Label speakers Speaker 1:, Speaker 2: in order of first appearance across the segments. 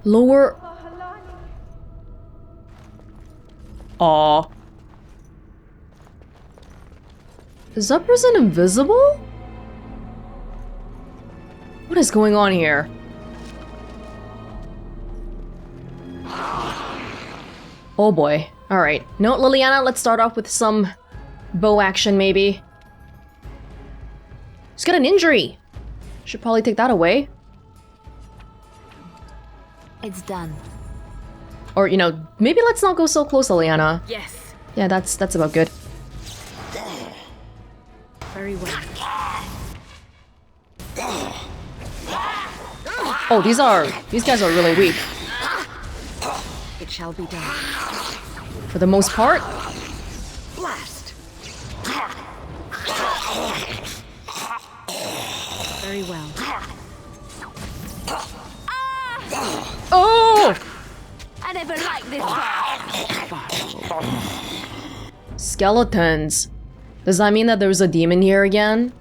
Speaker 1: Lower... Aw. Is that person invisible? What is going on here? Oh boy. Alright. No, Liliana, let's start off with some bow action, maybe. She's got an injury! Should probably take that away.
Speaker 2: It's done.
Speaker 1: Or, you know, maybe let's not go so close, Liliana.
Speaker 2: Yes.
Speaker 1: Yeah, that's about good.
Speaker 2: Very well.
Speaker 1: Oh, these guys are really weak.
Speaker 2: It shall be done.
Speaker 1: For the most part.
Speaker 2: Blast. Very well.
Speaker 1: Oh!
Speaker 2: I never liked this.
Speaker 1: Skeletons. Does that mean that there's a demon here again?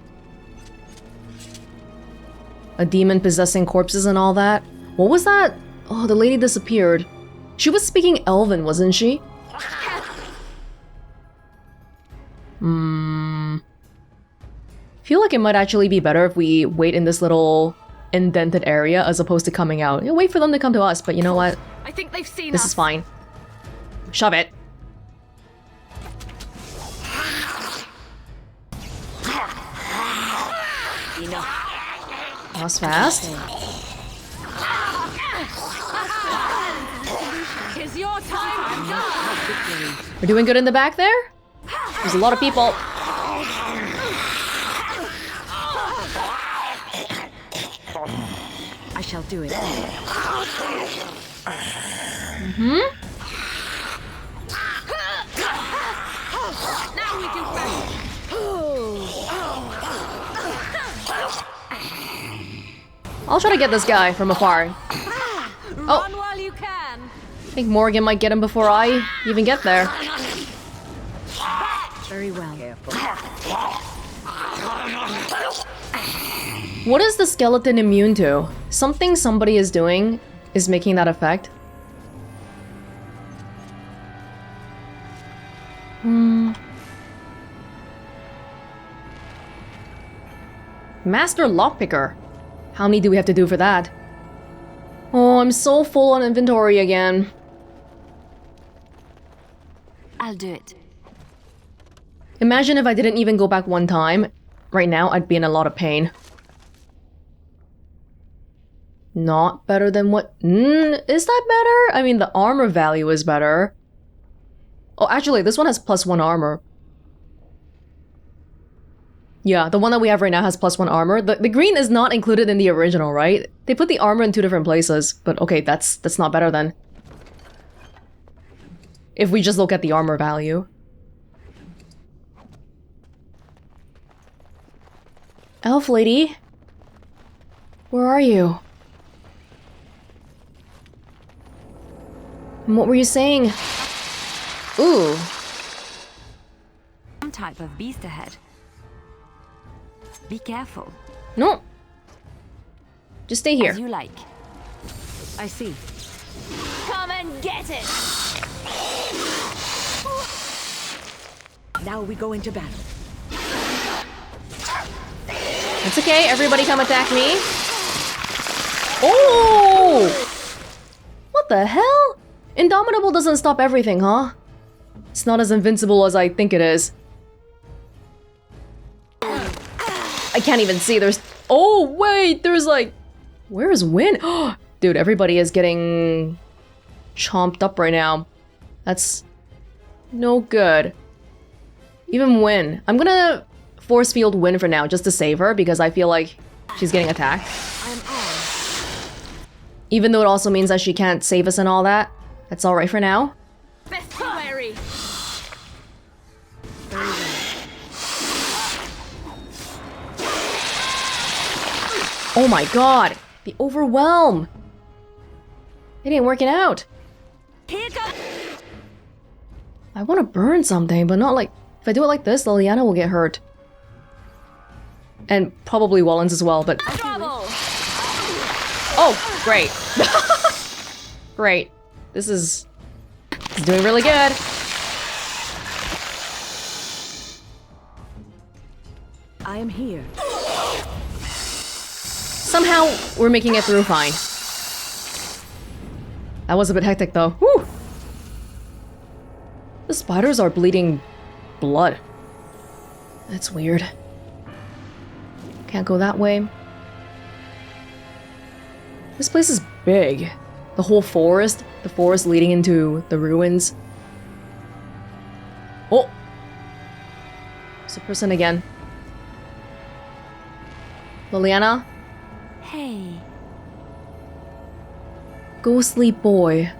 Speaker 1: A demon possessing corpses and all that? What was that? Oh, the lady disappeared. She was speaking Elven, wasn't she? Feel like it might actually be better if we wait in this little indented area as opposed to coming out. Yeah, wait for them to come to us, but you know what?
Speaker 2: I think they've seen
Speaker 1: This
Speaker 2: us.
Speaker 1: is fine. Shove it.
Speaker 2: Enough.
Speaker 1: That was fast.
Speaker 2: Is your time?
Speaker 1: We're doing good in the back there? There's a lot of people.
Speaker 2: I shall do it. Now we do battle.
Speaker 1: I'll try to get this guy from afar.
Speaker 2: Run while you can.
Speaker 1: I think Morgan might get him before I even get there.
Speaker 2: Very well.
Speaker 1: What is the skeleton immune to? Something somebody is doing is making that effect. Master Lockpicker. How many do we have to do for that? Oh, I'm so full on inventory again.
Speaker 2: I'll do it.
Speaker 1: Imagine if I didn't even go back one time. Right now, I'd be in a lot of pain. Not better than what... is that better? I mean, the armor value is better. Oh, actually, this one has +1 armor. Yeah, the one that we have right now has +1 armor. The green is not included in the original, right? They put the armor in 2 different places, but okay, that's not better then. If we just look at the armor value. Elf lady? Where are you? And what were you saying? Ooh.
Speaker 2: Some type of beast ahead. Be careful.
Speaker 1: No. Just stay here.
Speaker 2: As you like. I see. Come and get it! Now we go into battle.
Speaker 1: It's okay, everybody come attack me. Oh! What the hell? Indomitable doesn't stop everything, huh? It's not as invincible as I think it is. I can't even see, there's... Oh, wait, there's like... Where is Win? Dude, everybody is getting... chomped up right now. That's... no good. Even Win. I'm gonna force field Win for now, just to save her, because I feel like she's getting attacked.
Speaker 2: I'm on.
Speaker 1: Even though it also means that she can't save us and all that. That's alright for now.
Speaker 2: Best wary. Very well.
Speaker 1: Oh my god! The overwhelm! It ain't working out.
Speaker 2: Here goes.
Speaker 1: I want to burn something, but not like... If I do it like this, Liliana will get hurt. And probably Welonz as well, but...
Speaker 2: Trouble.
Speaker 1: Oh, great. Great. This is doing really good.
Speaker 2: I am here.
Speaker 1: Somehow, we're making it through fine. That was a bit hectic, though. Whew! The spiders are bleeding blood. That's weird. Can't go that way. This place is big. The whole forest. The forest leading into the ruins. Oh! It's a person again. Liliana?
Speaker 2: Hey.
Speaker 1: Ghostly boy.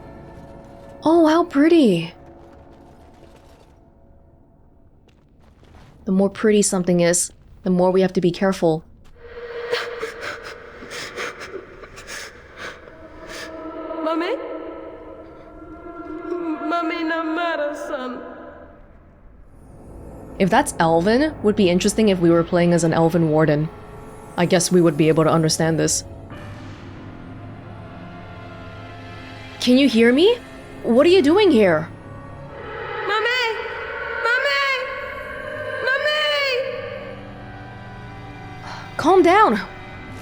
Speaker 1: Oh, how pretty! The more pretty something is, the more we have to be careful.
Speaker 3: Mommy? Mommy, no matter, son.
Speaker 1: If that's Elven, would be interesting if we were playing as an Elven Warden. I guess we would be able to understand this. Can you hear me? What are you doing here?
Speaker 3: Mommy! Mommy! Mommy!
Speaker 1: Calm down.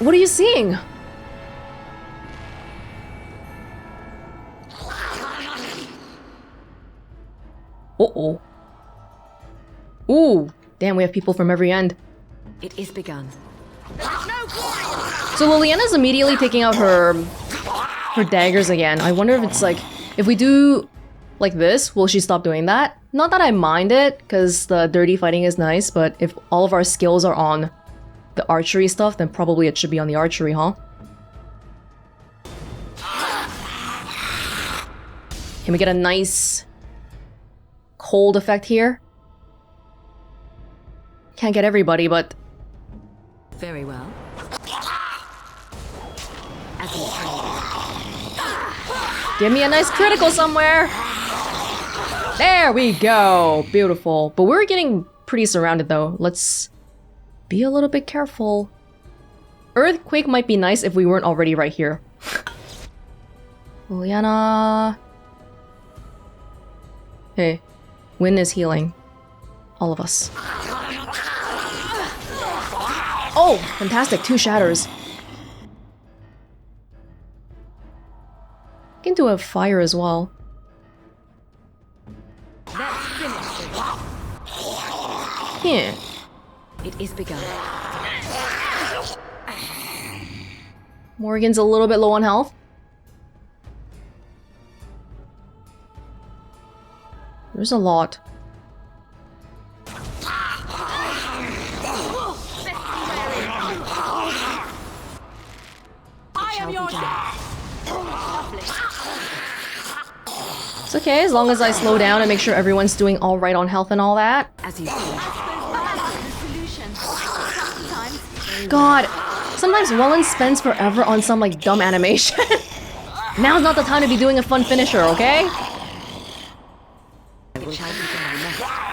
Speaker 1: What are you seeing? Uh-oh. Ooh, damn, we have people from every end.
Speaker 2: It is begun.
Speaker 1: So Liliana's immediately taking out her daggers again. I wonder if it's like, if we do like this, will she stop doing that? Not that I mind it, because the dirty fighting is nice, but if all of our skills are on the archery stuff, then probably it should be on the archery, huh? Can we get a nice cold effect here? Can't get everybody, but...
Speaker 2: Very well. As
Speaker 1: give me a nice critical somewhere! There we go! Beautiful. But we're getting pretty surrounded though. Let's be a little bit careful. Earthquake might be nice if we weren't already right here. Liliana... Hey. Wind is healing. All of us. Oh! Fantastic, 2 shatters. I can do a fire as well.
Speaker 2: Let's finish it.
Speaker 1: Yeah.
Speaker 2: It is begun.
Speaker 1: Morgan's a little bit low on health. There's a lot. It's okay, as long as I slow down and make sure everyone's doing alright on health and all that.
Speaker 2: As you say.
Speaker 1: God, sometimes Welonz spends forever on some like dumb animation. Now's not the time to be doing a fun finisher, okay?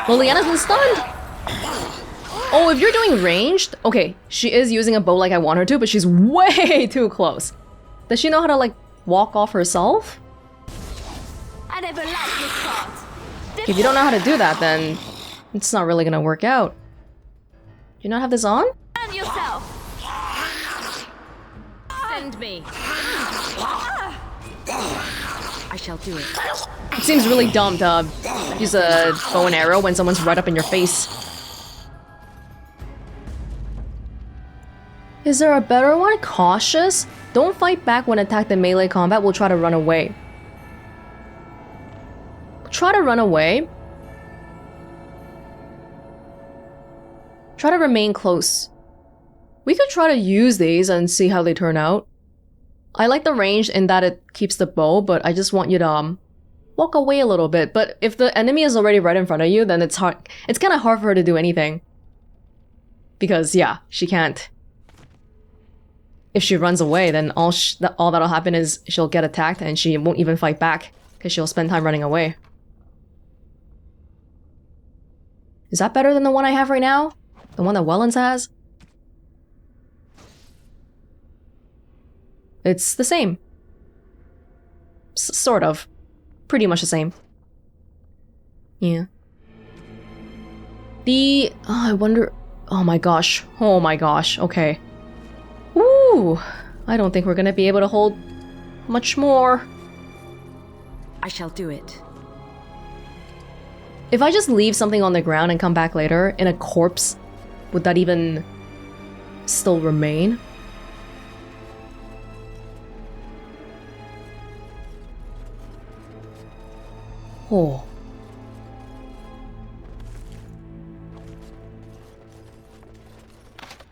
Speaker 1: Liliana's been stunned! Oh, if you're doing ranged... Okay, she is using a bow like I want her to, but she's way too close. Does she know how to, like, walk off herself?
Speaker 2: I never liked this part.
Speaker 1: If you don't know how to do that, then it's not really gonna work out. Do you not have this on?
Speaker 2: And yourself. Send me. I shall do it.
Speaker 1: It seems really dumb to use a bow and arrow when someone's right up in your face. Is there a better one? Cautious? Don't fight back when attacked in melee combat. We'll try to run away. Try to run away. Try to remain close. We could try to use these and see how they turn out. I like the range in that it keeps the bow, but I just want you to walk away a little bit. But if the enemy is already right in front of you, then it's hard. It's kind of hard for her to do anything. Because, yeah, she can't. If she runs away, then all that'll happen is she'll get attacked and she won't even fight back. Because she'll spend time running away. Is that better than the one I have right now? The one that Welonz has? It's the same. Sort of. Pretty much the same. Yeah. I wonder... Oh my gosh. Oh my gosh. Okay. Ooh. I don't think we're gonna be able to hold much more.
Speaker 2: I shall do it.
Speaker 1: If I just leave something on the ground and come back later in a corpse, would that even still remain? Oh.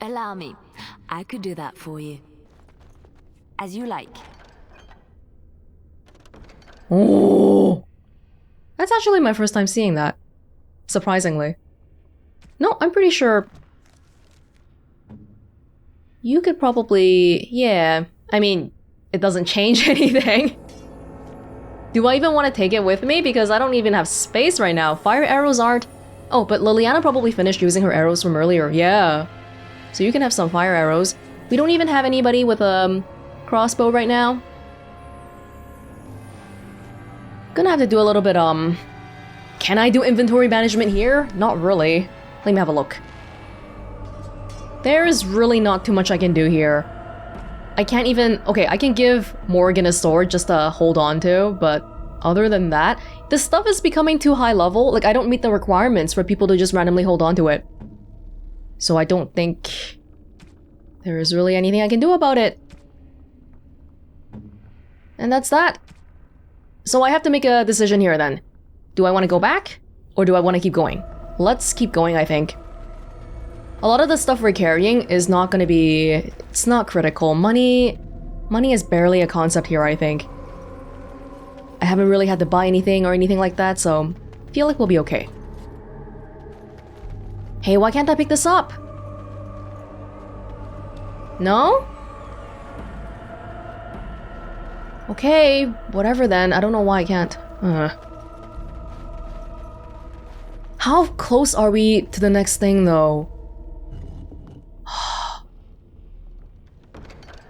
Speaker 2: Allow me. I could do that for you. As you like.
Speaker 1: Oh. That's actually my first time seeing that. Surprisingly. No, I'm pretty sure... You could probably... Yeah. I mean, it doesn't change anything. Do I even want to take it with me? Because I don't even have space right now. Fire arrows aren't... Oh, but Liliana probably finished using her arrows from earlier. Yeah. So you can have some fire arrows. We don't even have anybody with a crossbow right now. Gonna have to do a little bit, Can I do inventory management here? Not really. Let me have a look. There is really not too much I can do here. I can't even... Okay, I can give Morgan a sword just to hold on to, but other than that, this stuff is becoming too high level. Like, I don't meet the requirements for people to just randomly hold on to it. So I don't think there is really anything I can do about it. And that's that. So I have to make a decision here then. Do I want to go back? Or do I want to keep going? Let's keep going, I think. A lot of the stuff we're carrying is not going to be... It's not critical. Money is barely a concept here, I think. I haven't really had to buy anything or anything like that, so I feel like we'll be okay. Hey, why can't I pick this up? No? Okay, whatever then. I don't know why I can't. How close are we to the next thing, though?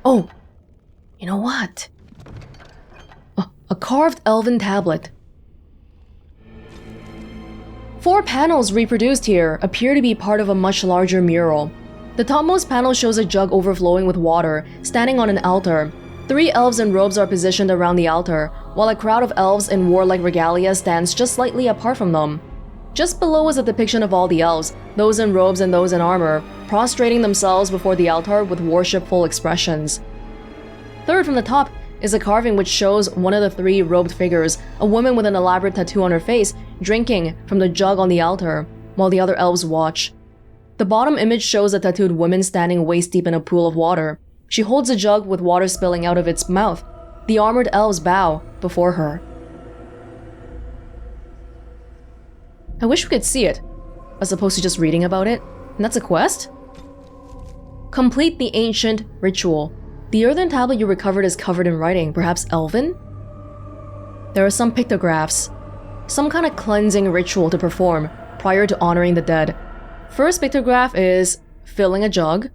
Speaker 1: Oh! You know what? A carved elven tablet. 4 panels reproduced here appear to be part of a much larger mural. The topmost panel shows a jug overflowing with water, standing on an altar. 3 elves in robes are positioned around the altar, while a crowd of elves in warlike regalia stands just slightly apart from them. Just below is a depiction of all the elves, those in robes and those in armor, prostrating themselves before the altar with worshipful expressions. Third from the top is a carving which shows one of the 3 robed figures, a woman with an elaborate tattoo on her face, drinking from the jug on the altar, while the other elves watch. The bottom image shows a tattooed woman standing waist-deep in a pool of water. She holds a jug with water spilling out of its mouth. The armored elves bow before her. I wish we could see it, as opposed to just reading about it. And that's a quest? Complete the ancient ritual. The earthen tablet you recovered is covered in writing, perhaps Elven? There are some pictographs. Some kind of cleansing ritual to perform prior to honoring the dead. First pictograph is filling a jug.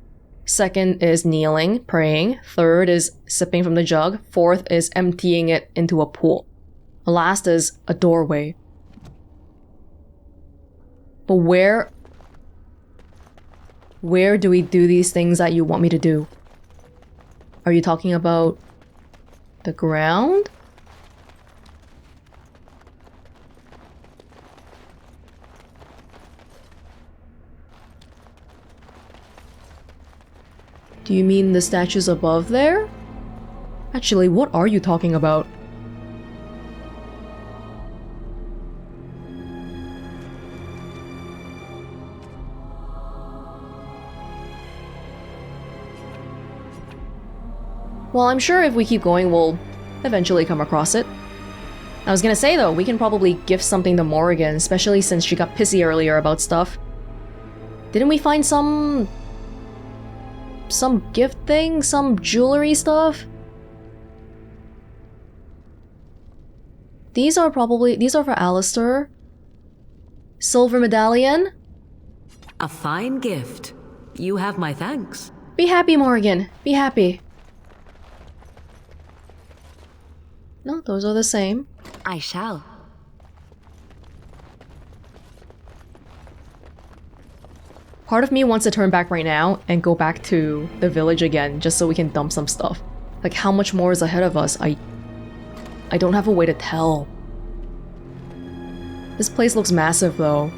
Speaker 1: Second is kneeling, praying. Third is sipping from the jug. Fourth is emptying it into a pool. The last is a doorway. But where do we do these things that you want me to do? Are you talking about the ground? Do you mean the statues above there? Actually, what are you talking about? Well, I'm sure if we keep going, we'll eventually come across it. I was gonna say though, we can probably gift something to Morrigan, especially since she got pissy earlier about stuff. Didn't we find some gift thing? Some jewelry stuff? These are for Alistair. Silver medallion?
Speaker 2: A fine gift. You have my thanks.
Speaker 1: Be happy, Morrigan. Be happy. No, those are the same.
Speaker 2: I shall.
Speaker 1: Part of me wants to turn back right now and go back to the village again just so we can dump some stuff. Like, how much more is ahead of us? I don't have a way to tell. This place looks massive though.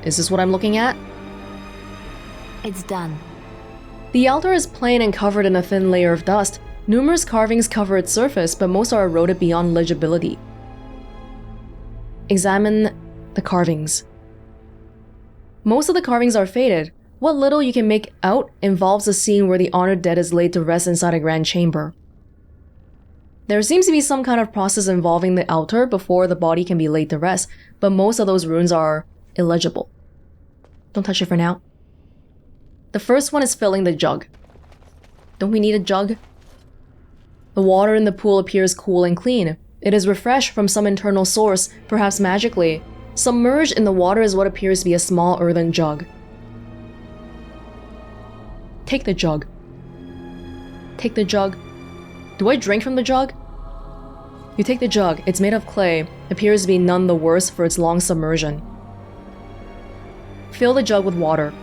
Speaker 1: Is this what I'm looking at?
Speaker 2: It's done.
Speaker 1: The altar is plain and covered in a thin layer of dust. Numerous carvings cover its surface, but most are eroded beyond legibility. Examine the carvings. Most of the carvings are faded. What little you can make out involves a scene where the honored dead is laid to rest inside a grand chamber. There seems to be some kind of process involving the altar before the body can be laid to rest, but most of those runes are illegible. Don't touch it for now. The first one is filling the jug. Don't we need a jug? The water in the pool appears cool and clean. It is refreshed from some internal source, perhaps magically. Submerged in the water is what appears to be a small earthen jug. Take the jug. Take the jug. Do I drink from the jug? You take the jug. It's made of clay. Appears to be none the worse for its long submersion. Fill the jug with water.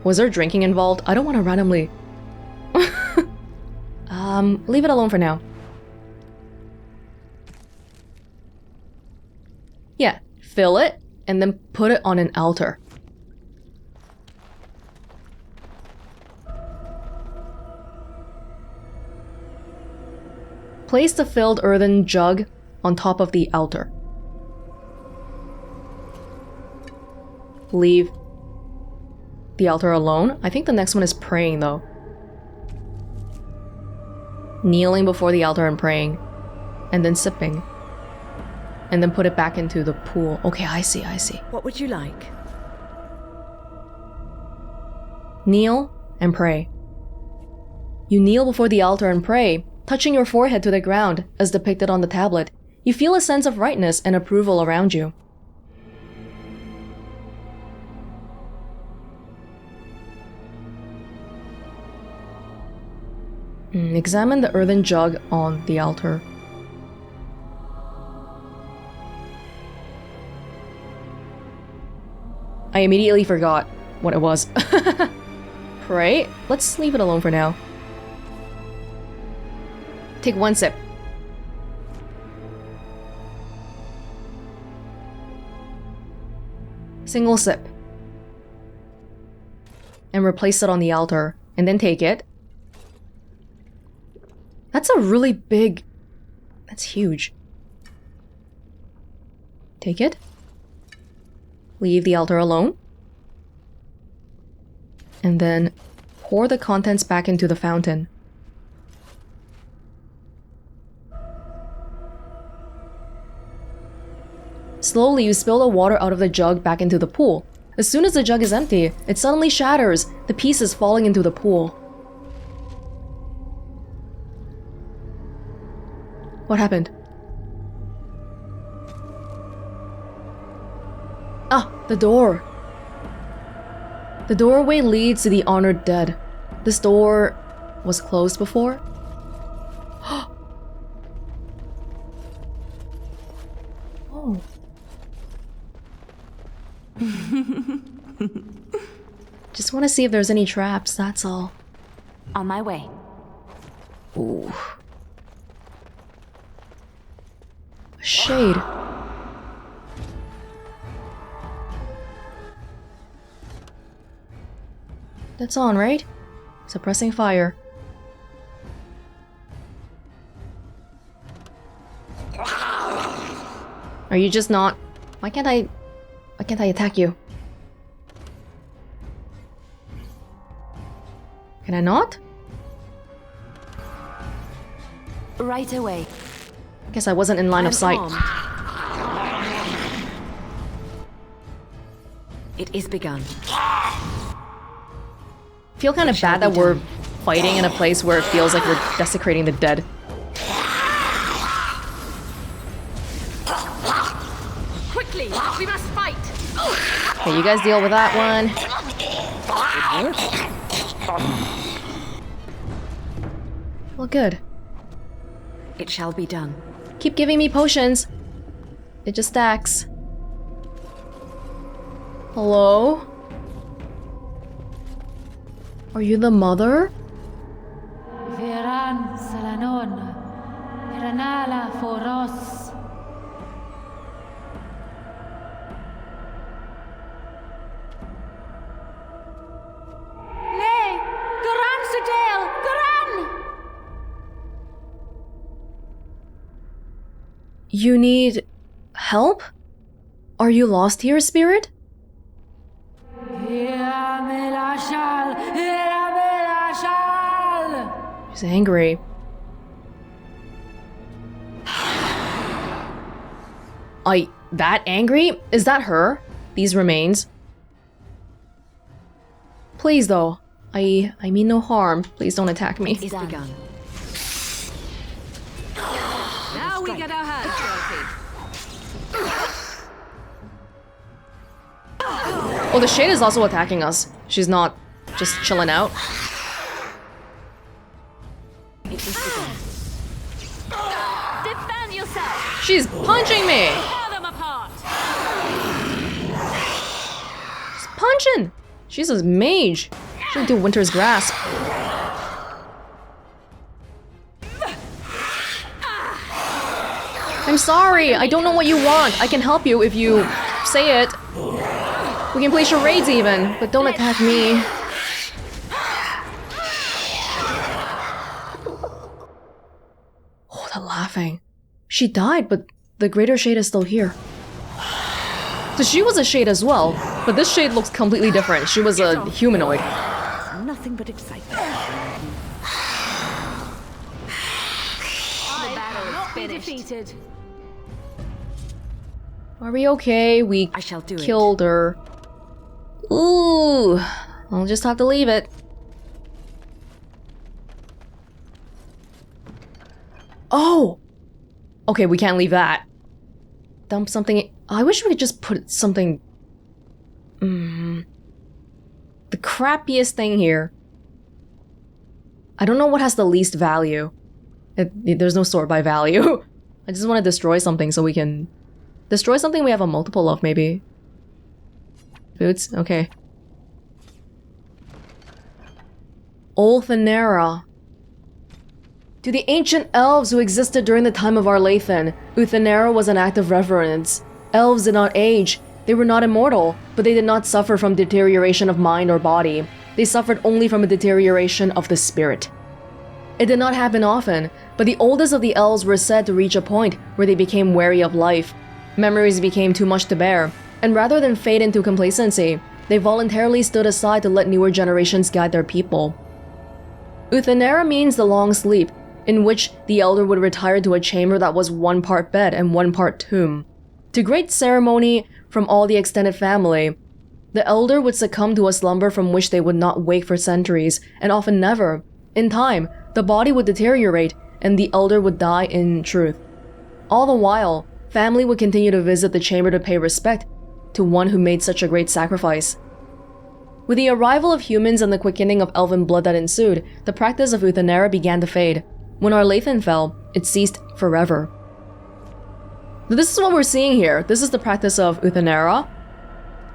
Speaker 1: Was there drinking involved? I don't want to randomly... leave it alone for now. Yeah, fill it, and then put it on an altar. Place the filled earthen jug on top of the altar. Leave the altar alone. I think the next one is praying though. Kneeling before the altar and praying. And then sipping. And then put it back into the pool. Okay, I see.
Speaker 4: What would you like?
Speaker 1: Kneel and pray. You kneel before the altar and pray, touching your forehead to the ground as depicted on the tablet. You feel a sense of rightness and approval around you. Examine the earthen jug on the altar. I immediately forgot what it was. Pray? Let's leave it alone for now. Take one sip. Single sip. And replace it on the altar. And then take it. That's a really big... That's huge. Take it. Leave the altar alone. And then pour the contents back into the fountain. Slowly, you spill the water out of the jug back into the pool. As soon as the jug is empty, it suddenly shatters, the pieces falling into the pool. What happened? Ah, the door. The doorway leads to the honored dead. This door was closed before? Oh. Just want to see if there's any traps, that's all.
Speaker 2: On my way.
Speaker 1: Ooh. A shade. That's on, right? Suppressing fire. Are you just not... Why can't I attack you? Can I not?
Speaker 2: Right away.
Speaker 1: Guess I wasn't in line of sight.
Speaker 2: It is begun.
Speaker 1: Feel kind of bad that we're fighting in a place where it feels like we're desecrating the dead.
Speaker 2: Hurry! We must fight!
Speaker 1: Okay, you guys deal with that one. Well, good.
Speaker 2: It shall be done.
Speaker 1: Keep giving me potions. It just stacks. Hello? Are you the mother?
Speaker 4: Veran Salanon, Veranala Foros. Nay, Garan Sudale, Garan!
Speaker 1: You need help? Are you lost here, spirit? She's angry. That angry? Is that her? These remains? Please, though. I mean no harm. Please don't attack me.
Speaker 2: It's begun. Now we get our hands dirty.
Speaker 1: Oh, the shade is also attacking us. She's not just chilling out.
Speaker 2: Defend yourself!
Speaker 1: She's punching me!
Speaker 2: Tear them apart!
Speaker 1: She's punching! She's a mage. She'll do Winter's Grasp. I'm sorry, I don't know what you want. I can help you if you say it. We can play charades even, but don't attack me. Oh, the laughing. She died, but the greater shade is still here. So she was a shade as well, but this shade looks completely different. She was a humanoid.
Speaker 2: Nothing but excitement. The battle is finished.
Speaker 4: Defeated.
Speaker 1: Are we okay? We
Speaker 2: I shall do
Speaker 1: killed her. Ooh, I'll just have to leave it. Oh! Okay, we can't leave that. Dump something. I wish we could just put something. The crappiest thing here. I don't know what has the least value. There's no sort by value. I just want to destroy something so we can destroy something we have a multiple of, maybe. Boots? Okay. Ulthanera. To the ancient elves who existed during the time of our Lathan, Uthanera was an act of reverence. Elves did not age. They were not immortal, but they did not suffer from deterioration of mind or body. They suffered only from a deterioration of the spirit. It did not happen often, but the oldest of the elves were said to reach a point where they became weary of life. Memories became too much to bear, and rather than fade into complacency, they voluntarily stood aside to let newer generations guide their people. Uthanera means the long sleep, in which the elder would retire to a chamber that was 1 part bed and 1 part tomb. To great ceremony from all the extended family, the elder would succumb to a slumber from which they would not wake for centuries, and often never. In time, the body would deteriorate, and the elder would die in truth. All the while, family would continue to visit the chamber to pay respect to one who made such a great sacrifice. With the arrival of humans and the quickening of elven blood that ensued, the practice of Uthanera began to fade. When our Lathan fell, it ceased forever. This is what we're seeing here. This is the practice of Uthanera,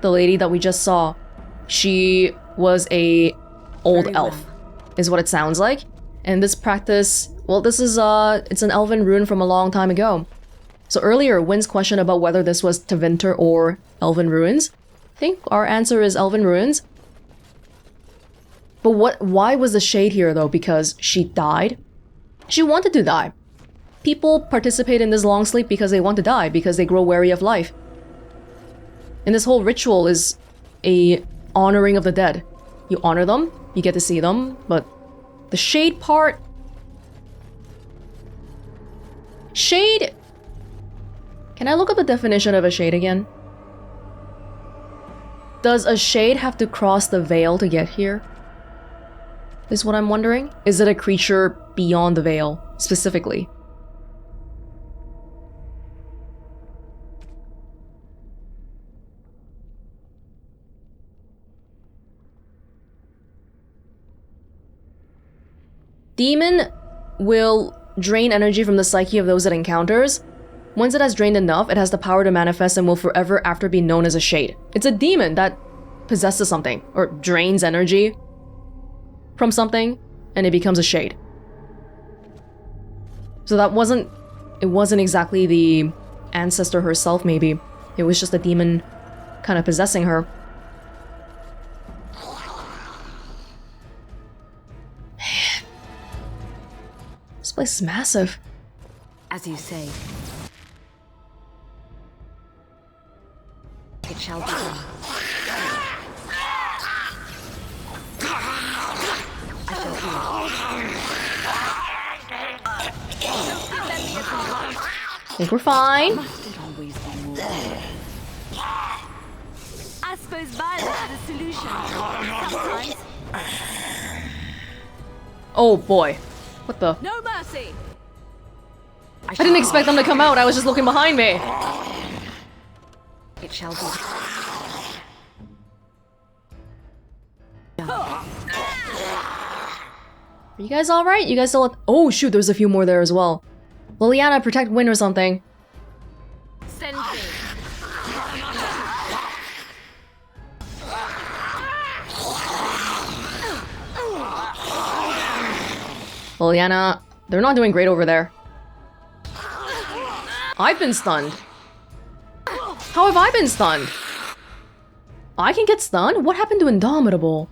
Speaker 1: the lady that we just saw. She was a old elf, is what it sounds like. And this practice, well, this is it's an elven rune from a long time ago. So earlier, Wynn's question about whether this was Tevinter or Elven Ruins, I think our answer is Elven Ruins. But why was the shade here though? Because she died? She wanted to die. People participate in this long sleep because they want to die, because they grow weary of life. And this whole ritual is a honoring of the dead. You honor them, you get to see them, but the shade part... Shade... Can I look up the definition of a shade again? Does a shade have to cross the veil to get here? Is what I'm wondering. Is it a creature beyond the veil, specifically? demon will drain energy from the psyche of those it encounters. Once it has drained enough, it has the power to manifest and will forever after be known as a shade. It's a demon that possesses something, or drains energy from something, and it becomes a shade. So it wasn't exactly the ancestor herself, maybe. It was just a demon kind of possessing her. Man. This place is massive.
Speaker 2: As you say. It shall be done. I shall do
Speaker 1: I think we're fine.
Speaker 2: Must it always be more? I suppose violence is the solution. Sometimes.
Speaker 1: Oh boy. What the?
Speaker 2: No mercy!
Speaker 1: I didn't expect them to come out. I was just looking behind me.
Speaker 2: It shall be.
Speaker 1: Are you guys alright? You guys still... Oh shoot, there's a few more there as well. Liliana, protect Win or something.
Speaker 2: Send me.
Speaker 1: Liliana, they're not doing great over there. I've been stunned. How have I been stunned? I can get stunned? What happened to Indomitable?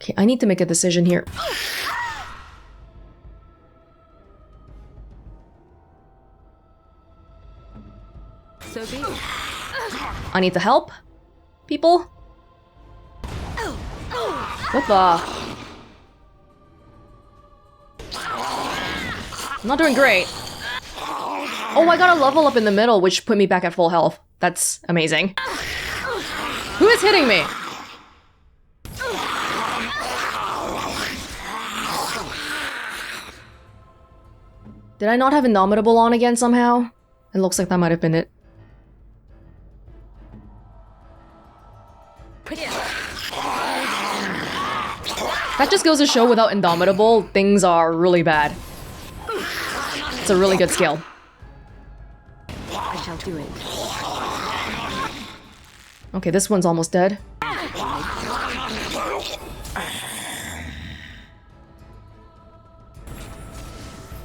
Speaker 1: Okay, I need to make a decision here.
Speaker 2: So be it.
Speaker 1: I need to help people. What the? I'm not doing great. Oh, I got a level up in the middle, which put me back at full health. That's amazing. Who is hitting me? Did I not have Indomitable on again somehow? It looks like that might have been it. That just goes to show without Indomitable, things are really bad. It's a really good skill.
Speaker 2: I shall do it.
Speaker 1: Okay, this one's almost dead.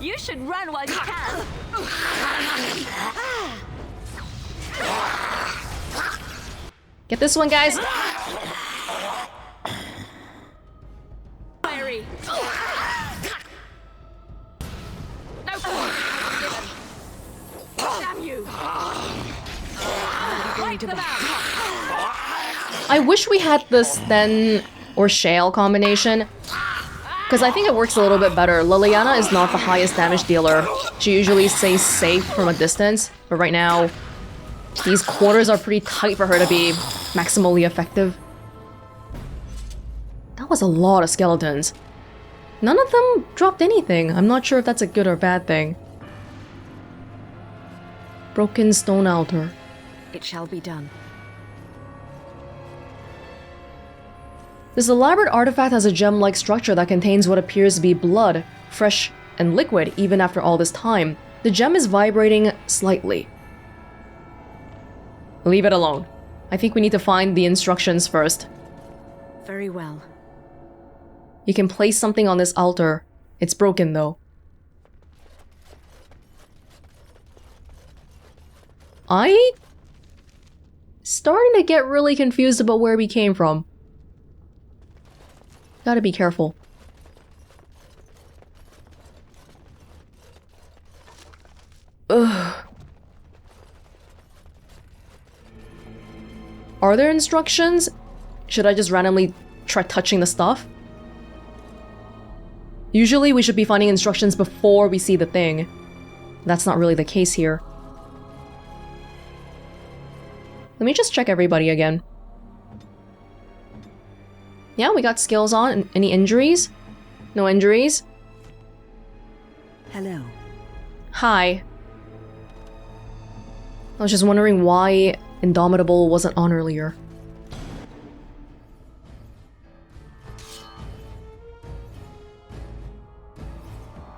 Speaker 2: You should run while you can.
Speaker 1: Get this one, guys.
Speaker 2: Fiery. No. Damn you. Wipe them out.
Speaker 1: I wish we had the Sten or Shale combination, because I think it works a little bit better. Liliana is not the highest damage dealer. She usually stays safe from a distance, but right now, these quarters are pretty tight for her to be maximally effective. That was a lot of skeletons. None of them dropped anything. I'm not sure if that's a good or bad thing. Broken stone altar.
Speaker 2: It shall be done.
Speaker 1: This elaborate artifact has a gem-like structure that contains what appears to be blood, fresh and liquid even after all this time. The gem is vibrating slightly. Leave it alone. I think we need to find the instructions first.
Speaker 2: Very well.
Speaker 1: You can place something on this altar. It's broken though. I... starting to get really confused about where we came from. Gotta be careful. Ugh. Are there instructions? Should I just randomly try touching the stuff? Usually we should be finding instructions before we see the thing. That's not really the case here. Let me just check everybody again. Yeah, we got skills on. Any injuries? No injuries?
Speaker 2: Hello.
Speaker 1: Hi. I was just wondering why Indomitable wasn't on earlier.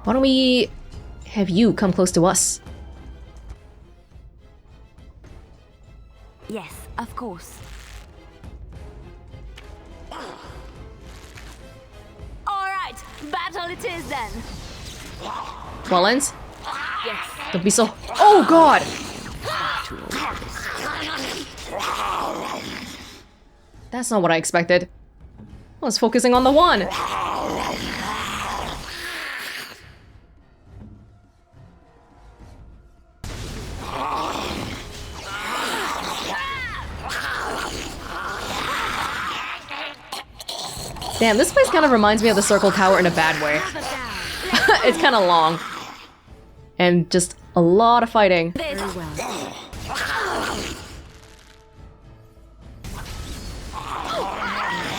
Speaker 1: Why don't we have you come close to us?
Speaker 2: Yes, of course. Alright, battle it is then.
Speaker 1: Welonz?
Speaker 2: Yes.
Speaker 1: Don't be so... Oh god! That's not what I expected. I was focusing on the one. Damn, this place kind of reminds me of the Circle Tower in a bad way. It's kind of long. And just a lot of fighting.
Speaker 2: Very well.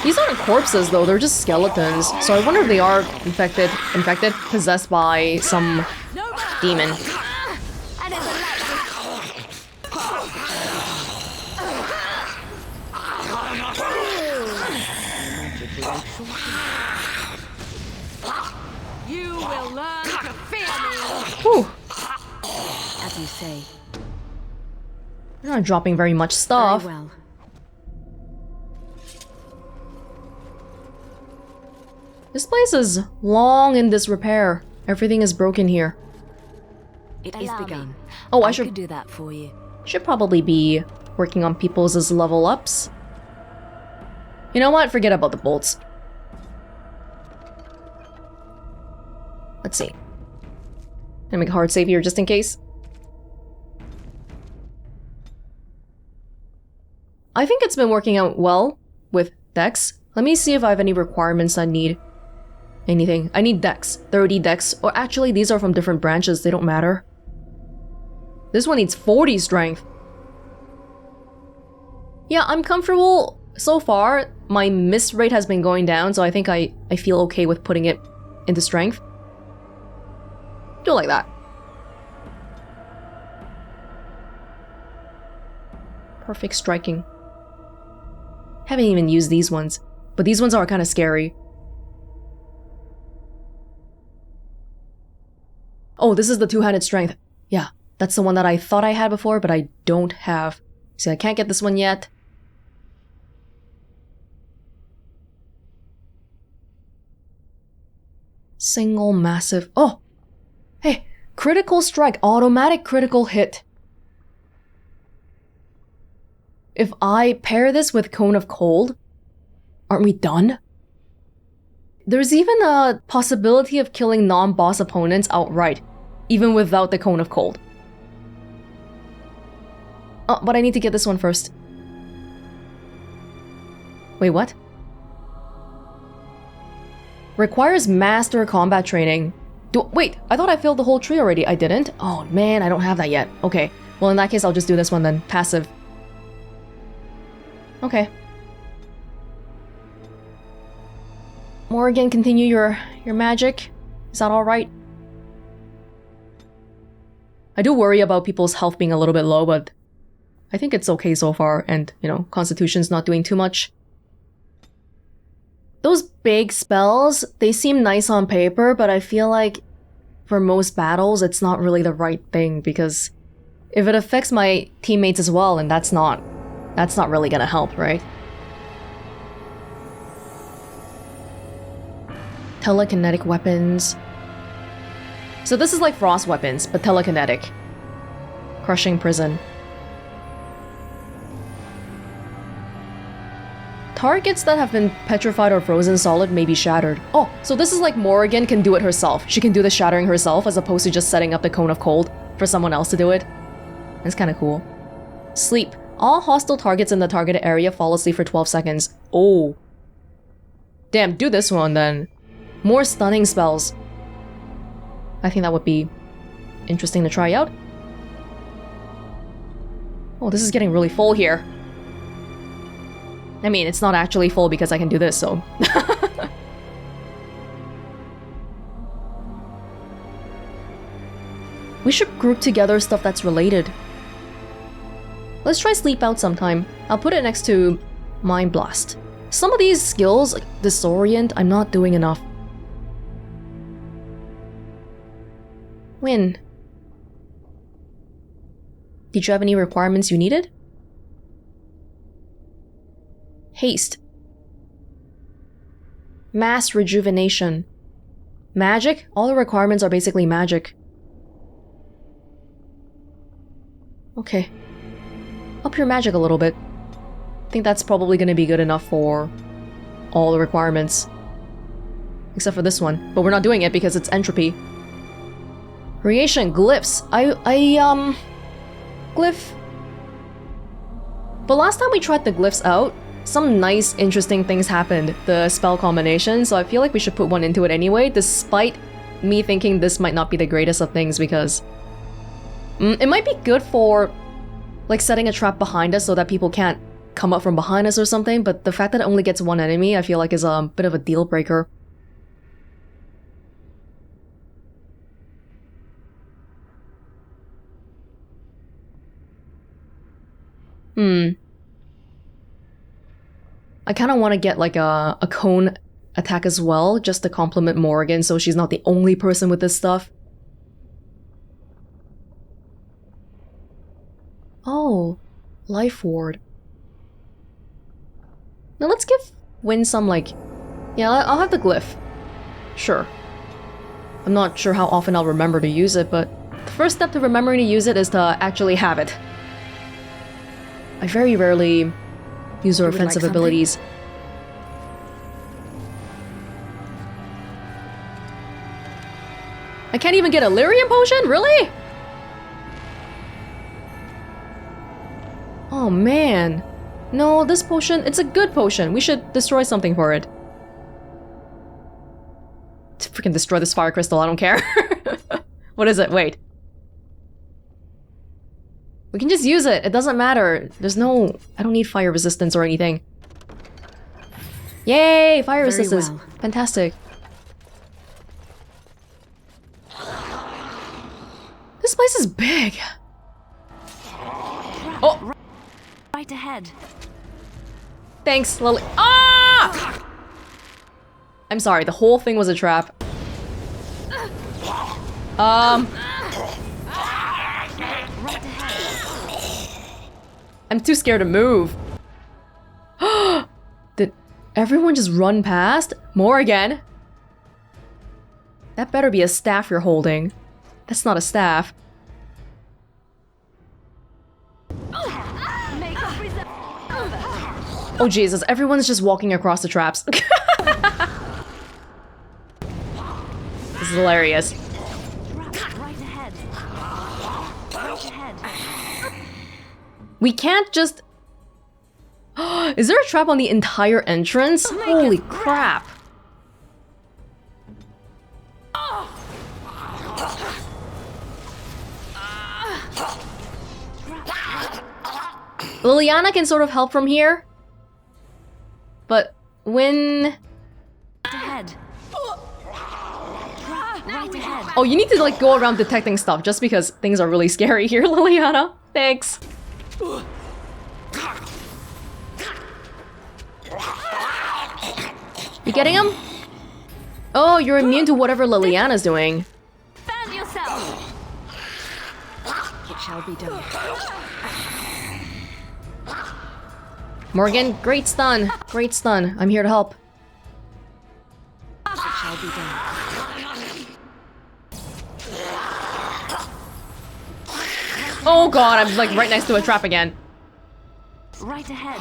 Speaker 1: These aren't corpses though, they're just skeletons. So I wonder if they are infected, possessed by some demon.
Speaker 2: And it's a light.
Speaker 3: You will learn to fear me.
Speaker 1: Whew.
Speaker 2: As you say.
Speaker 1: They're not dropping very much stuff.
Speaker 2: Very well.
Speaker 1: This place is long in disrepair. Everything is broken here.
Speaker 2: It is begun.
Speaker 1: Oh, I
Speaker 2: could
Speaker 1: should
Speaker 2: do that for you.
Speaker 1: probably be working on people's level ups. You know what? Forget about the bolts. Let's see. Gonna make a hard save here just in case. I think it's been working out well with Dex. Let me see if I have any requirements I need. Anything. I need Dex. 30 Dex. Or actually, these are from different branches. They don't matter. This one needs 40 strength. Yeah, I'm comfortable so far. My miss rate has been going down, so I think I feel okay with putting it into strength. Do it like that. Perfect striking. Haven't even used these ones, but these ones are kind of scary. Oh, this is the two-handed strength. Yeah, that's the one that I thought I had before, but I don't have. See, I can't get this one yet. Single massive... Oh! Hey! Critical strike. Automatic critical hit. If I pair this with Cone of Cold, aren't we done? There's even a possibility of killing non-boss opponents outright, even without the Cone of Cold. Oh, but I need to get this one first. Wait, what? Requires master combat training. Wait, I thought I filled the whole tree already. I didn't? Oh man, I don't have that yet. Okay, well in that case I'll just do this one then. Passive. Okay. Morrigan, continue your magic. Is that alright? I do worry about people's health being a little bit low, but I think it's okay so far, and, you know, Constitution's not doing too much. Those big spells, they seem nice on paper, but I feel like for most battles, it's not really the right thing, because if it affects my teammates as well, and that's not really gonna help, right? Telekinetic weapons. So this is like frost weapons, but telekinetic. Crushing prison. Targets that have been petrified or frozen solid may be shattered. Oh, so this is like Morrigan can do it herself. She can do the shattering herself as opposed to just setting up the Cone of Cold for someone else to do it. That's kind of cool. Sleep. All hostile targets in the targeted area fall asleep for 12 seconds. Oh. Damn, do this one then. More stunning spells. I think that would be interesting to try out. Oh, this is getting really full here. I mean, it's not actually full because I can do this, so... We should group together stuff that's related. Let's try Sleep Out sometime. I'll put it next to Mind Blast. Some of these skills, like Disorient, I'm not doing enough. Win. Did you have any requirements you needed? Haste. Mass rejuvenation. Magic? All the requirements are basically magic. Okay. Up your magic a little bit. I think that's probably gonna be good enough for all the requirements. Except for this one. But we're not doing it because it's entropy. Creation, glyphs. Glyph. But last time we tried the glyphs out, some nice, interesting things happened. The spell combination, so I feel like we should put one into it anyway, despite me thinking this might not be the greatest of things because... it might be good for, like, setting a trap behind us so that people can't come up from behind us or something, but the fact that it only gets one enemy I feel like is a bit of a deal breaker. I kind of want to get like a cone attack as well, just to complement Morrigan so she's not the only person with this stuff. Oh, Life Ward. Now let's give Win some like... Yeah, I'll have the glyph. Sure. I'm not sure how often I'll remember to use it, but the first step to remembering to use it is to actually have it. I very rarely use her offensive abilities. I can't even get a lyrium potion? Really? Oh man. No, this potion, it's a good potion. We should destroy something for it. Freaking destroy this fire crystal, I don't care. What is it? Wait. We can just use it. It doesn't matter. There's no... I don't need fire resistance or anything. Yay! Fire resistance. Well. Fantastic. This place is big. Oh!
Speaker 2: Right ahead.
Speaker 1: Thanks, Lily. Ah! I'm sorry. The whole thing was a trap. I'm too scared to move. Did everyone just run past? More again? That better be a staff you're holding. That's not a staff. Oh Jesus, everyone's just walking across the traps. This is hilarious. We can't just... Is there a trap on the entire entrance? Holy crap. Liliana can sort of help from here. But when... Oh, you need to like go around detecting stuff just because things are really scary here, Liliana. Thanks. You getting him? Oh, you're immune to whatever Liliana's doing.
Speaker 2: Fan yourself. It shall be done.
Speaker 1: Morgan, great stun. Great stun. I'm here to help.
Speaker 2: It shall be done.
Speaker 1: Oh god, I'm like right next to a trap again.
Speaker 2: Right ahead.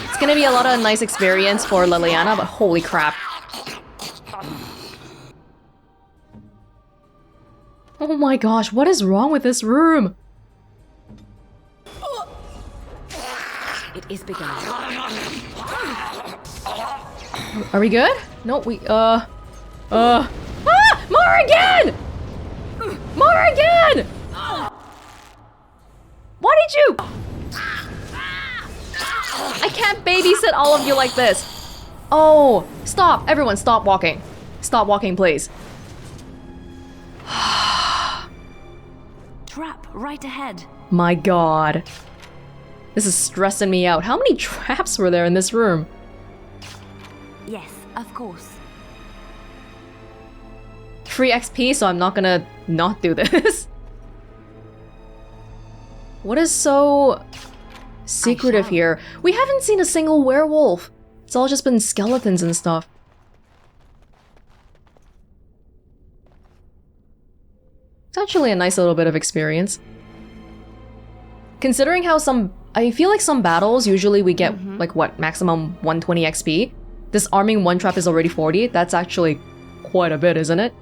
Speaker 1: It's gonna be a lot of nice experience for Liliana, but holy crap. Oh my gosh, what is wrong with this room?
Speaker 2: It is begun.
Speaker 1: Are we good? No, we, Ah! Morrigan! Morrigan! Why did you? I can't babysit all of you like this. Oh, stop. Everyone, stop walking. Stop walking, please.
Speaker 2: Trap right ahead.
Speaker 1: My god. This is stressing me out. How many traps were there in this room?
Speaker 2: Yes, of course.
Speaker 1: free XP, so I'm not gonna not do this. What is so secretive here? We haven't seen a single werewolf. It's all just been skeletons and stuff. It's actually a nice little bit of experience. Considering how I feel like some battles, usually we get, like, what, maximum 120 XP? Disarming one trap is already 40. That's actually quite a bit, isn't it?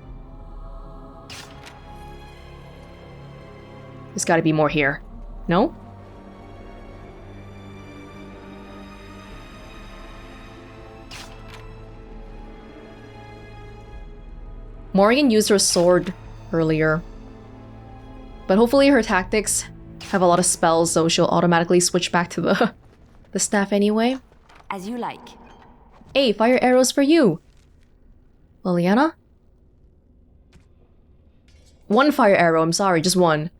Speaker 1: There's gotta be more here. No? Morrigan used her sword earlier. But hopefully her tactics have a lot of spells, so she'll automatically switch back to the staff anyway.
Speaker 2: As you like.
Speaker 1: Hey, fire arrows for you! Liliana? One fire arrow, I'm sorry, just one.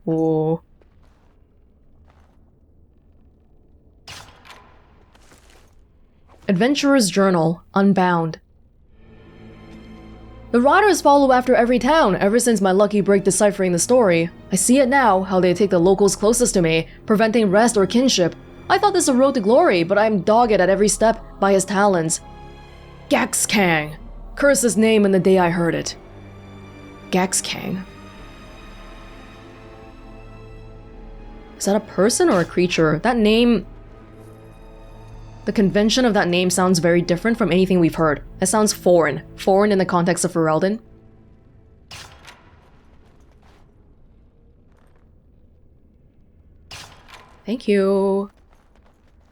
Speaker 1: Oh. Adventurer's Journal, Unbound. The riders follow after every town ever since my lucky break deciphering the story. I see it now, how they take the locals closest to me, preventing rest or kinship. I thought this a road to glory, but I'm dogged at every step by his talons. Gaxkang. Curse his name in the day I heard it. Gaxkang. Is that a person or a creature? That name... The convention of that name sounds very different from anything we've heard. It sounds foreign. Foreign in the context of Ferelden. Thank you.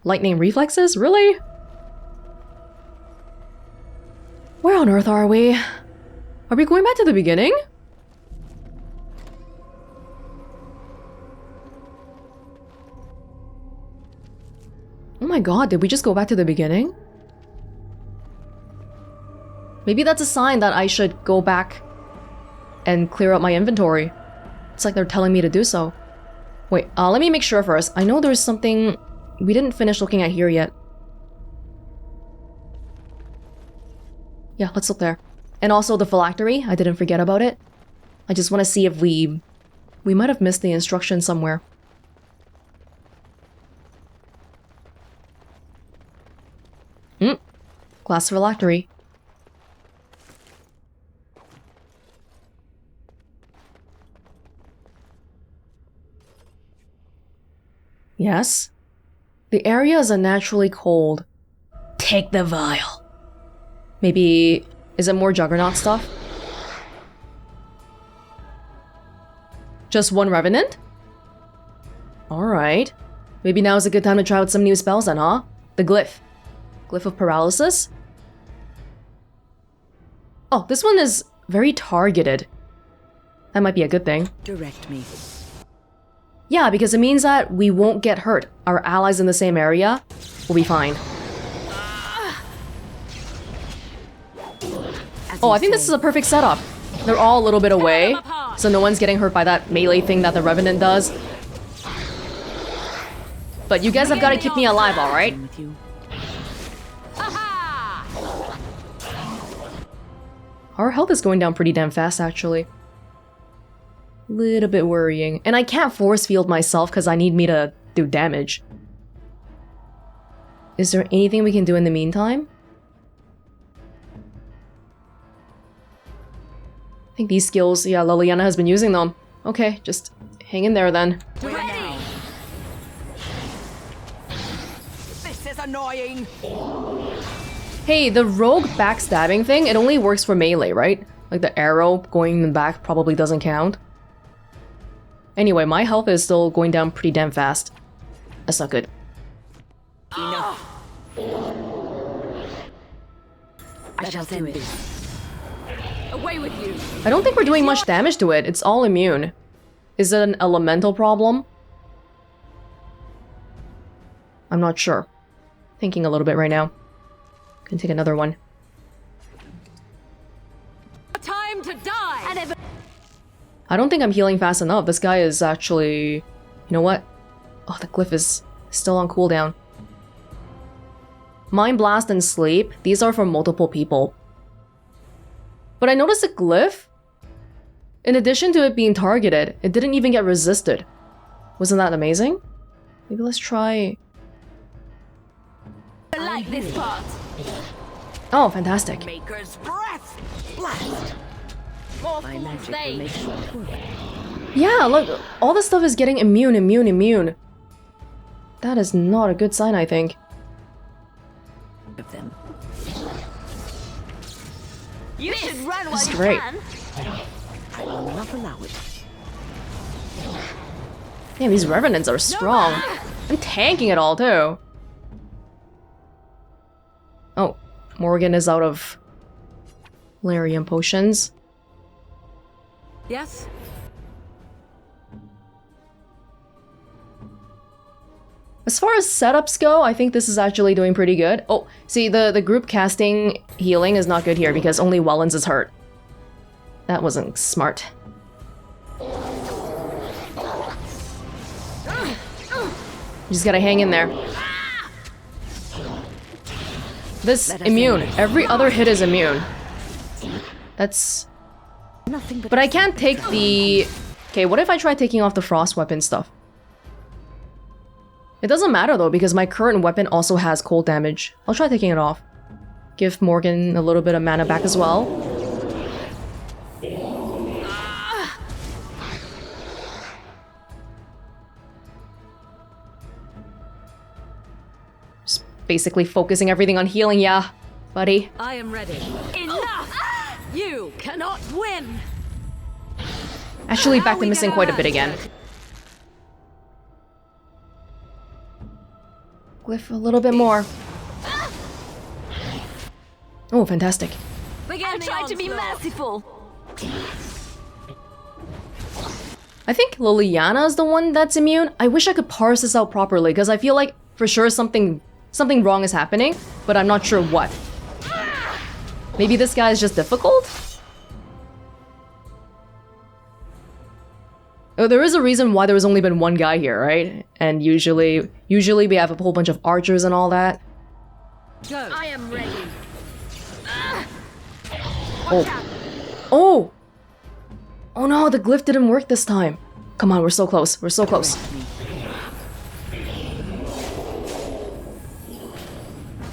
Speaker 1: Lightning reflexes? Really? Where on earth are we? Are we going back to the beginning? Oh my god, did we just go back to the beginning? Maybe that's a sign that I should go back and clear up my inventory. It's like they're telling me to do so. Wait, let me make sure first. I know there's something we didn't finish looking at here yet. Yeah, let's look there. And also the phylactery, I didn't forget about it. I just want to see if we might have missed the instructions somewhere. Glass phylactery. Yes? The area is unnaturally cold. Take the vial. Maybe... is it more Juggernaut stuff? Just one Revenant? Alright. Maybe now is a good time to try out some new spells then, huh? The Glyph. Glyph of Paralysis? Oh, this one is very targeted. That might be a good thing.
Speaker 2: Direct me.
Speaker 1: Yeah, because it means that we won't get hurt. Our allies in the same area will be fine. Oh, I think this is a perfect setup. They're all a little bit away, so no one's getting hurt by that melee thing that the Revenant does. But you guys have got to keep me alive, alright? Our health is going down pretty damn fast, actually. Little bit worrying. And I can't force field myself because I need me to do damage. Is there anything we can do in the meantime? I think these skills, yeah, Liliana has been using them. Okay, just hang in there then.
Speaker 3: Ready. This is annoying.
Speaker 1: Hey, the rogue backstabbing thing, it only works for melee, right? Like the arrow going in the back probably doesn't count. Anyway, my health is still going down pretty damn fast. That's not good.
Speaker 3: Enough.
Speaker 2: I shall do it.
Speaker 3: Away with you.
Speaker 1: I don't think we're doing much damage to it. It's all immune. Is it an elemental problem? I'm not sure. Thinking a little bit right now. Can take another one.
Speaker 3: Time to die.
Speaker 1: I don't think I'm healing fast enough. This guy is actually... You know what? Oh, the glyph is still on cooldown. Mind Blast and Sleep, these are for multiple people. But I noticed a glyph. In addition to it being targeted, it didn't even get resisted. Wasn't that amazing? Maybe let's try...
Speaker 2: I like this part.
Speaker 1: Oh, fantastic.
Speaker 3: Maker's breath. Blast. More
Speaker 2: My magic will
Speaker 3: stage.
Speaker 2: make short work
Speaker 1: Yeah, look, all this stuff is getting immune. That is not a good sign, I think.
Speaker 2: of them.
Speaker 3: You should run while
Speaker 1: This is
Speaker 3: you
Speaker 1: great.
Speaker 3: can.
Speaker 2: I will not allow it.
Speaker 1: Damn, these Revenants are strong. I'm tanking it all, too. Oh, Morgan is out of Larian potions.
Speaker 3: Yes.
Speaker 1: As far as setups go, I think this is actually doing pretty good. Oh, see, the group casting healing is not good here because only Welonz is hurt. That wasn't smart. You just gotta hang in there. This immune. Every other hit is immune. That's...
Speaker 2: Nothing but
Speaker 1: But I can't take the... Okay, what if I try taking off the frost weapon stuff? It doesn't matter though, because my current weapon also has cold damage. I'll try taking it off. Give Morgan a little bit of mana back as well. Just basically focusing everything on healing, yeah, buddy.
Speaker 3: I am ready. Enough! You cannot win!
Speaker 1: Actually, back to missing quite a bit again. Glyph a little bit more. Oh, fantastic.
Speaker 3: Begin the
Speaker 2: try to be
Speaker 3: onslaught.
Speaker 2: merciful.
Speaker 1: I think Liliana is the one that's immune. I wish I could parse this out properly, because I feel like for sure something wrong is happening, but I'm not sure what. Maybe this guy is just difficult? Oh, there is a reason why there's only been one guy here, right? And usually we have a whole bunch of archers and all that.
Speaker 3: Go. I am ready.
Speaker 1: Oh. Oh! Oh no, the glyph didn't work this time. Come on, we're so close. We're so close.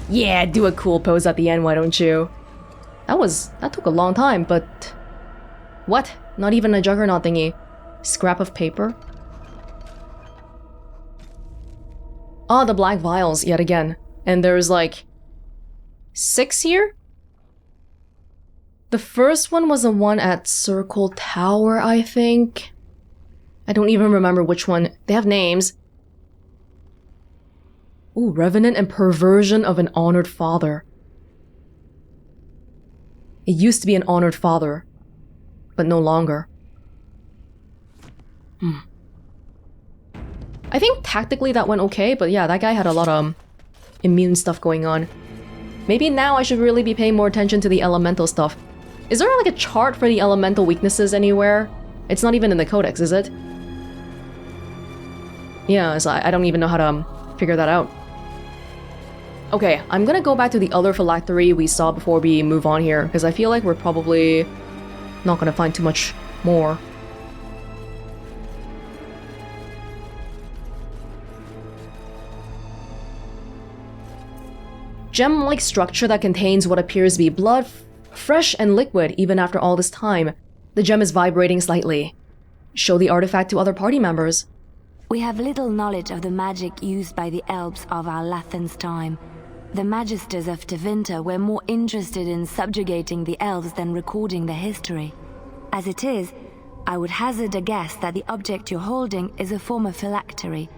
Speaker 1: Yeah, do a cool pose at the end, why don't you? That took a long time, but... What? Not even a juggernaut thingy. Scrap of paper? Ah, the black vials, yet again. And there's like... 6 here? The first one was the one at Circle Tower, I think. I don't even remember which one. They have names. Ooh, Revenant and Perversion of an Honored Father. It used to be an honored father, but no longer. I think tactically that went okay, but yeah, that guy had a lot of immune stuff going on. Maybe now I should really be paying more attention to the elemental stuff. Is there like a chart for the elemental weaknesses anywhere? It's not even in the codex, is it? Yeah, so I don't even know how to figure that out. Okay, I'm gonna go back to the other phylactery we saw before we move on here, because I feel like we're probably not gonna find too much more. Gem-like structure that contains what appears to be blood, fresh and liquid even after all this time. The gem is vibrating slightly. Show the artifact to other party members.
Speaker 5: We have little knowledge of the magic used by the elves of our Lathan's time. The magisters of Tevinter were more interested in subjugating the elves than recording their history. As it is, I would hazard a guess that the object you're holding is a form of phylactery,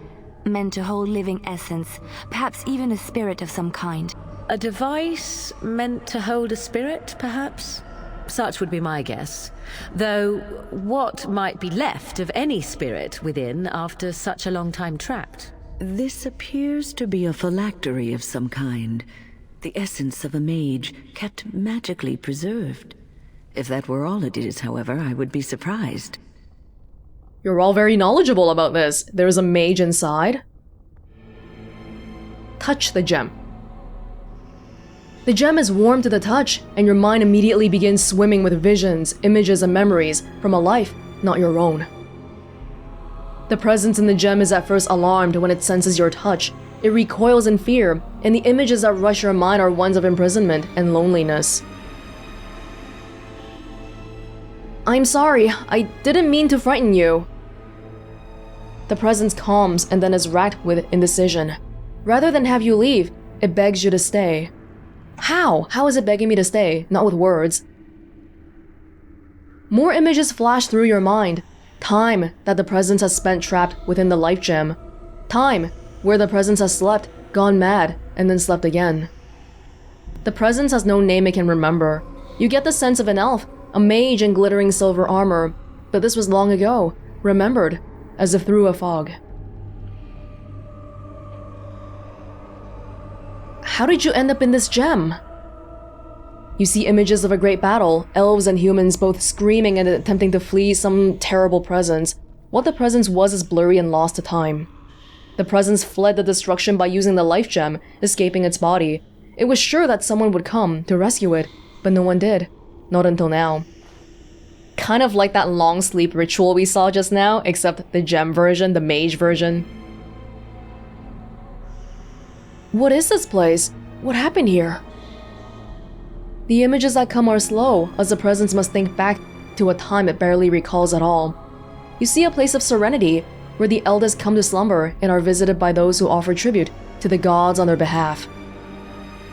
Speaker 5: meant to hold living essence, perhaps even a spirit of some kind.
Speaker 6: A device meant to hold a spirit, perhaps? Such would be my guess. Though, what might be left of any spirit within after such a long time trapped?
Speaker 7: This appears to be a phylactery of some kind. The essence of a mage, kept magically preserved. If that were all it is, however, I would be surprised.
Speaker 1: You're all very knowledgeable about this. There's a mage inside. Touch the gem. The gem is warm to the touch, and your mind immediately begins swimming with visions, images, and memories from a life not your own. The presence in the gem is at first alarmed when it senses your touch. It recoils in fear, and the images that rush your mind are ones of imprisonment and loneliness. I'm sorry, I didn't mean to frighten you. The presence calms and then is racked with indecision. Rather than have you leave, it begs you to stay. How? How is it begging me to stay? Not with words. More images flash through your mind. Time that the presence has spent trapped within the life gem. Time where the presence has slept, gone mad, and then slept again. The presence has no name it can remember. You get the sense of an elf, a mage in glittering silver armor, but this was long ago, remembered, as if through a fog. How did you end up in this gem? You see images of a great battle, elves and humans both screaming and attempting to flee some terrible presence. What the presence was is blurry and lost to time. The presence fled the destruction by using the life gem, escaping its body. It was sure that someone would come to rescue it, but no one did. Not until now. Kind of like that long sleep ritual we saw just now, except the gem version, the mage version. What is this place? What happened here? The images that come are slow, as the presence must think back to a time it barely recalls at all. You see a place of serenity, where the eldest come to slumber and are visited by those who offer tribute to the gods on their behalf.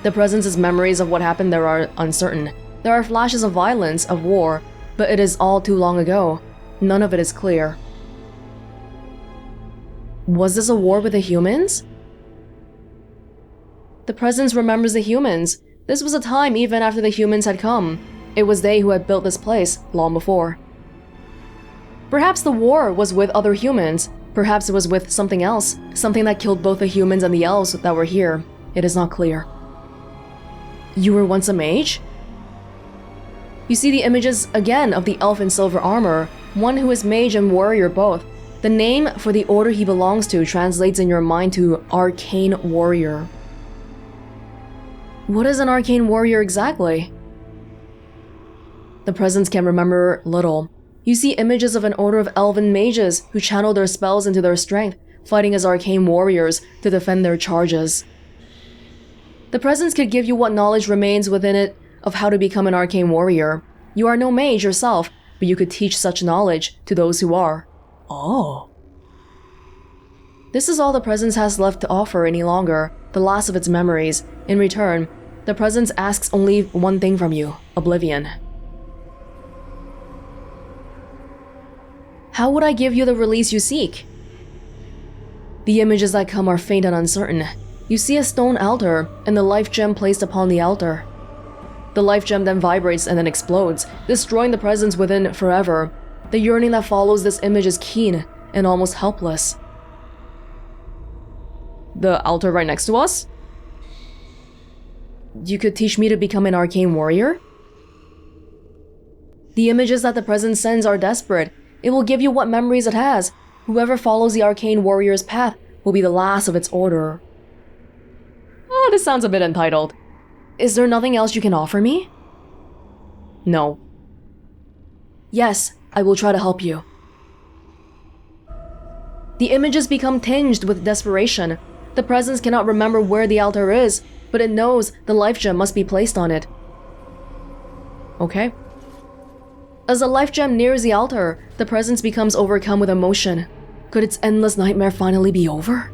Speaker 1: The presence's memories of what happened there are uncertain. There are flashes of violence, of war, but it is all too long ago. None of it is clear. Was this a war with the humans? The presence remembers the humans. This was a time even after the humans had come. It was they who had built this place long before. Perhaps the war was with other humans. Perhaps it was with something else. Something that killed both the humans and the elves that were here. It is not clear. You were once a mage? You see the images again of the elf in silver armor, one who is mage and warrior both. The name for the order he belongs to translates in your mind to Arcane Warrior. What is an Arcane Warrior exactly? The presence can remember little. You see images of an order of elven mages who channel their spells into their strength, fighting as arcane warriors to defend their charges. The presence could give you what knowledge remains within it of how to become an arcane warrior. You are no mage yourself, but you could teach such knowledge to those who are. Oh. This is all the presence has left to offer any longer, the last of its memories. In return, the presence asks only one thing from you: oblivion. How would I give you the release you seek? The images that come are faint and uncertain. You see a stone altar, and the life gem placed upon the altar. The life gem then vibrates and then explodes, destroying the presence within forever. The yearning that follows this image is keen and almost helpless. The altar right next to us? You could teach me to become an arcane warrior? The images that the presence sends are desperate. It will give you what memories it has. Whoever follows the arcane warrior's path will be the last of its order. Oh, this sounds a bit entitled. Is there nothing else you can offer me? No. Yes, I will try to help you. The images become tinged with desperation. The presence cannot remember where the altar is, but it knows the life gem must be placed on it. Okay. As the life gem nears the altar, the presence becomes overcome with emotion. Could its endless nightmare finally be over?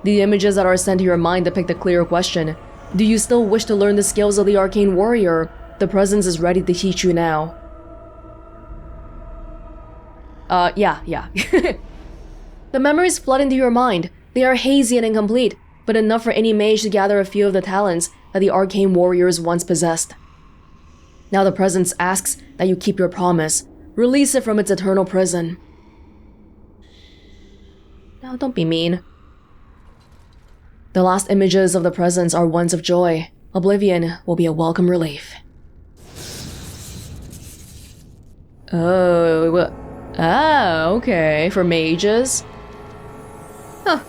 Speaker 1: The images that are sent to your mind depict a clear question. Do you still wish to learn the skills of the arcane warrior? The presence is ready to teach you now. Yeah. The memories flood into your mind. They are hazy and incomplete, but enough for any mage to gather a few of the talents that the arcane warriors once possessed. Now the presence asks that you keep your promise. Release it from its eternal prison. Now, don't be mean. The last images of the presence are ones of joy. Oblivion will be a welcome relief. Oh, okay, for mages. Huh.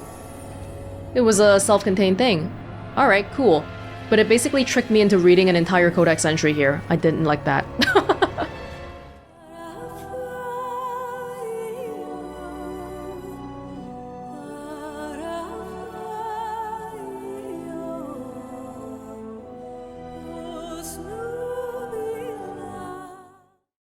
Speaker 1: It was a self-contained thing. Alright, cool. But it basically tricked me into reading an entire codex entry here. I didn't like that.